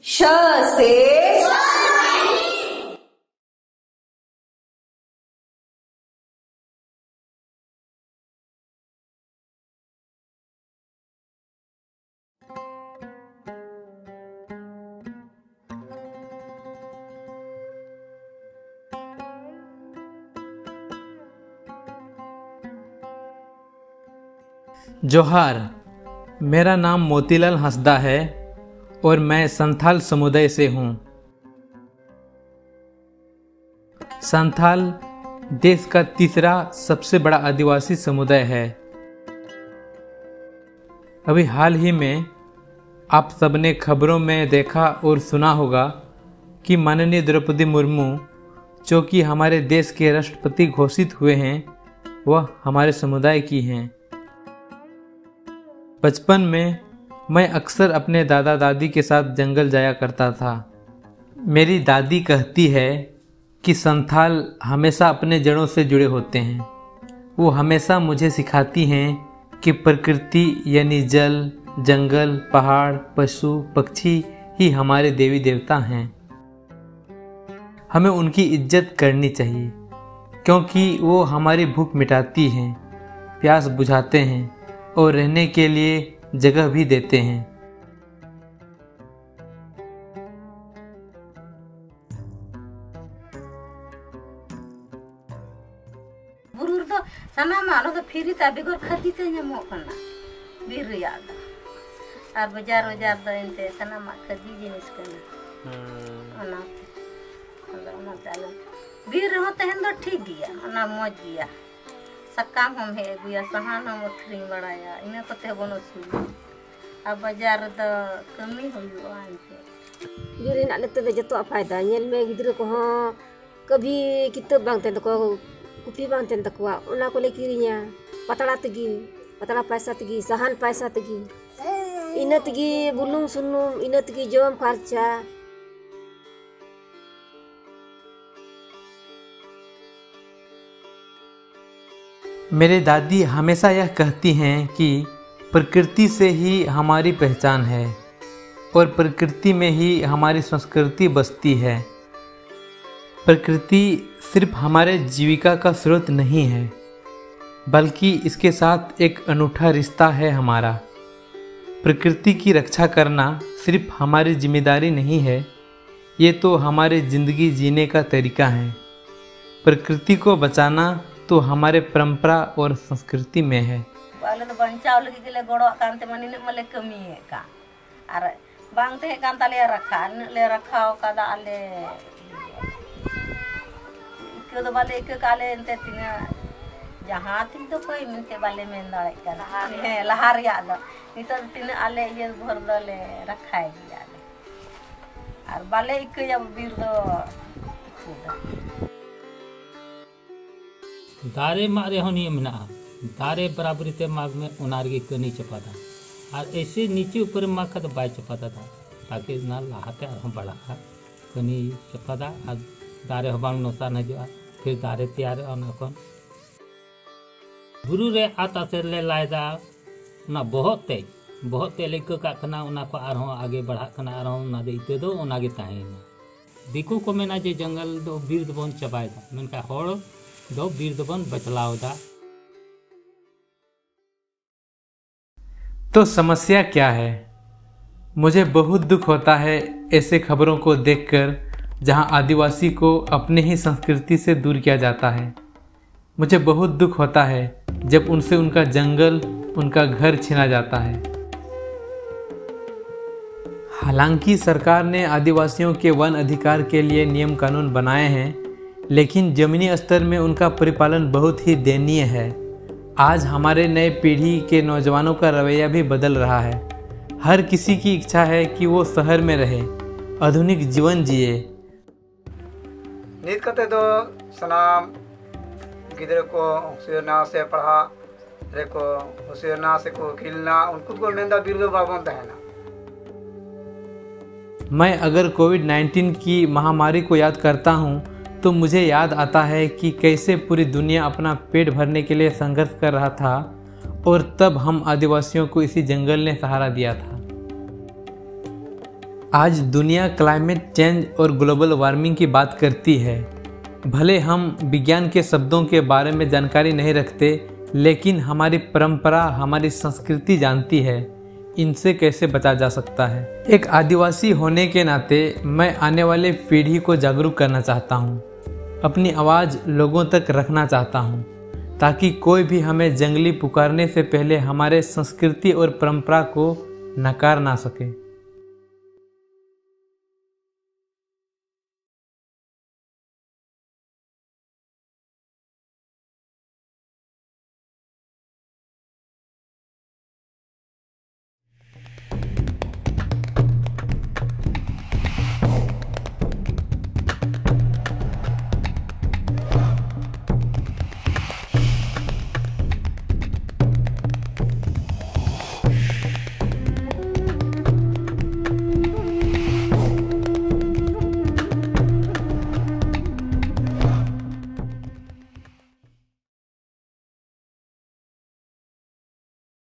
श से जोहार। मेरा नाम मोतीलाल हंसदा है और मैं संथाल समुदाय से हूँ। संथाल देश का तीसरा सबसे बड़ा आदिवासी समुदाय है। अभी हाल ही में आप सबने खबरों में देखा और सुना होगा कि माननीय द्रौपदी मुर्मू जो कि हमारे देश के राष्ट्रपति घोषित हुए हैं वह हमारे समुदाय की हैं। बचपन में मैं अक्सर अपने दादा दादी के साथ जंगल जाया करता था। मेरी दादी कहती है कि संथाल हमेशा अपने जड़ों से जुड़े होते हैं। वो हमेशा मुझे सिखाती हैं कि प्रकृति यानी जल, जंगल, पहाड़, पशु, पक्षी ही हमारे देवी देवता हैं। हमें उनकी इज्जत करनी चाहिए क्योंकि वो हमारी भूख मिटाती हैं, प्यास बुझाते हैं और रहने के लिए जगह भी देते हैं। बुरुर तो सना मानो तो फिर ता बिगोर खदी ते ᱧᱟᱢᱚᱜ ᱠᱟᱱᱟ बीर रियाद और बाजार बाजार तो इनते सना मा खदी जिनिस कना ओना ओना चाले बीर हो तहन तो ठीक गया ओना मौज गया सकाम हम है गुया सहान हम उठरी बड़ाया इने कते बनो सु अब बाजार तो कमी होयो आनते बीर इन आले तो जतो फायदा नेल में गिद्र को कभी किताब बांगते तो कुपी बांगते तक ओना को ले किरिया पतला पैसा तगी सहान पैसा तगी इने तगी बुलुंग सुनुम इने तगी जम खर्चा। मेरे दादी हमेशा यह कहती हैं कि प्रकृति से ही हमारी पहचान है और प्रकृति में ही हमारी संस्कृति बसती है। प्रकृति सिर्फ हमारे जीविका का स्रोत नहीं है बल्कि इसके साथ एक अनूठा रिश्ता है हमारा। प्रकृति की रक्षा करना सिर्फ हमारी जिम्मेदारी नहीं है, ये तो हमारे ज़िंदगी जीने का तरीका है। प्रकृति को बचाना तो हमारे परंपरा और संस्कृति में है। बाले तो बंचाव लगी के ले गोड़ो कांते मनी ने मले कमी है का अरे बांगते है कांता ले रखाओ कादा आले क्यों तो बाले एक काले इंते तिना जहां थी तो कोई मिनते बाले में दाड़े कर है लहार याद नहीं तो तिना आले ये भर दले रखाए गया और बाले एक जब बीर दो दारे मारे हो नियम ना दारे बराबरी ते माग में उनारगी कनी चपाता और ऐसे नीचे ऊपर माग का तो बाय चपाता था ताकि ना लाहते और बड़ा कनी चपाता और दारे हबांग नोसा न जो फिर दारे तैयार और नकन बुरु रे आता से ले लायदा ना बहुत ते लेक का कना उना को आरो आगे बढ़ा कना आरो ना दे इते दो उनागे ताहेना दिकु को मेना जे जंगल दो बीर दबन चबायदा मेनका होड़ दो बीर दबन बचलावदा। तो समस्या क्या है? मुझे बहुत दुख होता है ऐसे खबरों को देखकर जहां आदिवासी को अपने ही संस्कृति से दूर किया जाता है। मुझे बहुत दुख होता है जब उनसे उनका जंगल, उनका घर छीना जाता है। हालांकि सरकार ने आदिवासियों के वन अधिकार के लिए नियम कानून बनाए हैं, लेकिन ज़मीनी स्तर में उनका परिपालन बहुत ही दयनीय है। आज हमारे नए पीढ़ी के नौजवानों का रवैया भी बदल रहा है। हर किसी की इच्छा है कि वो शहर में रहे, आधुनिक जीवन जिए। नीत कते दो सनाम गिदरे को हुसियरना से पढ़ा रे को हुसियरना से को खिलना उनको को मेंदा बिरदो बाबन तहना। मैं अगर कोविड-19 की महामारी को याद करता हूँ तो मुझे याद आता है कि कैसे पूरी दुनिया अपना पेट भरने के लिए संघर्ष कर रहा था और तब हम आदिवासियों को इसी जंगल ने सहारा दिया था। आज दुनिया क्लाइमेट चेंज और ग्लोबल वार्मिंग की बात करती है। भले हम विज्ञान के शब्दों के बारे में जानकारी नहीं रखते, लेकिन हमारी परंपरा, हमारी संस्कृति जानती है इनसे कैसे बचा जा सकता है। एक आदिवासी होने के नाते मैं आने वाले पीढ़ी को जागरूक करना चाहता हूँ, अपनी आवाज़ लोगों तक रखना चाहता हूँ, ताकि कोई भी हमें जंगली पुकारने से पहले हमारे संस्कृति और परंपरा को नकार ना सके।